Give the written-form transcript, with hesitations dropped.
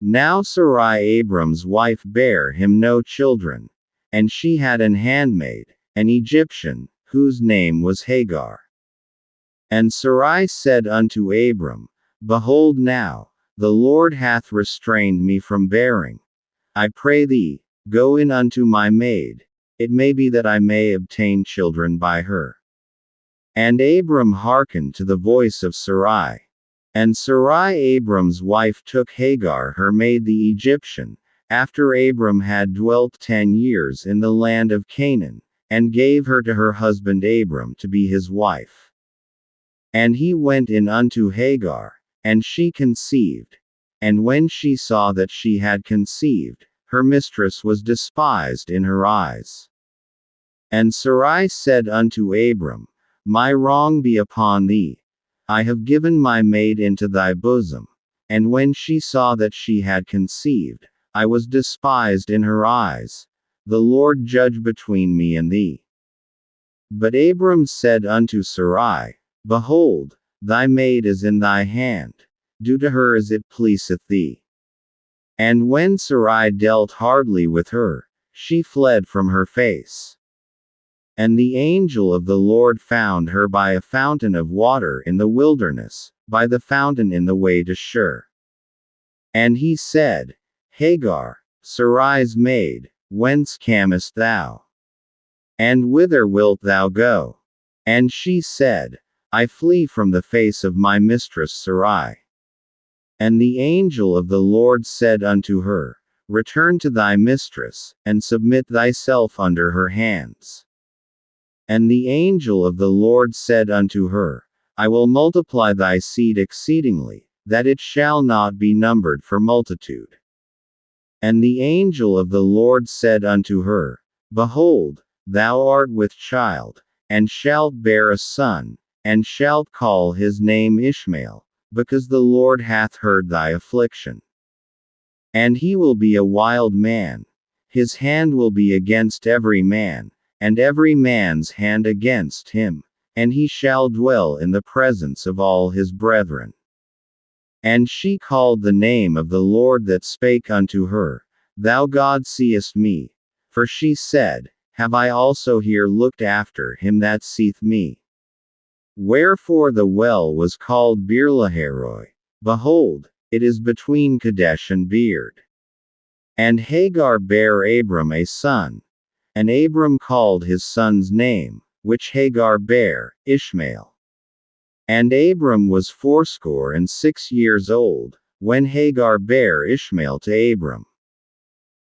Now Sarai Abram's wife bare him no children, and she had an handmaid, an Egyptian, whose name was Hagar. And Sarai said unto Abram, Behold now, the Lord hath restrained me from bearing. I pray thee, go in unto my maid, it may be that I may obtain children by her. And Abram hearkened to the voice of Sarai. And Sarai Abram's wife took Hagar her maid the Egyptian, after Abram had dwelt 10 years in the land of Canaan, and gave her to her husband Abram to be his wife. And he went in unto Hagar, and she conceived. And when she saw that she had conceived, her mistress was despised in her eyes. And Sarai said unto Abram, My wrong be upon thee. I have given my maid into thy bosom. And when she saw that she had conceived, I was despised in her eyes. The Lord judge between me and thee. But Abram said unto Sarai, Behold, thy maid is in thy hand. Do to her as it pleaseth thee. And when Sarai dealt hardly with her, she fled from her face. And the angel of the Lord found her by a fountain of water in the wilderness, by the fountain in the way to Shur. And he said, Hagar, Sarai's maid, whence camest thou? And whither wilt thou go? And she said, I flee from the face of my mistress Sarai. And the angel of the Lord said unto her, Return to thy mistress, and submit thyself under her hands. And the angel of the Lord said unto her, I will multiply thy seed exceedingly, that it shall not be numbered for multitude. And the angel of the Lord said unto her, Behold, thou art with child, and shalt bear a son, and shalt call his name Ishmael, because the Lord hath heard thy affliction. And he will be a wild man. His hand will be against every man, and every man's hand against him, and he shall dwell in the presence of all his brethren. And she called the name of the Lord that spake unto her, Thou God seest me. For she said, Have I also here looked after him that seeth me? Wherefore the well was called Beer-lahai-roi. Behold, it is between Kadesh and Beard. And Hagar bare Abram a son. And Abram called his son's name, which Hagar bare, Ishmael. And Abram was 86 years old, when Hagar bare Ishmael to Abram.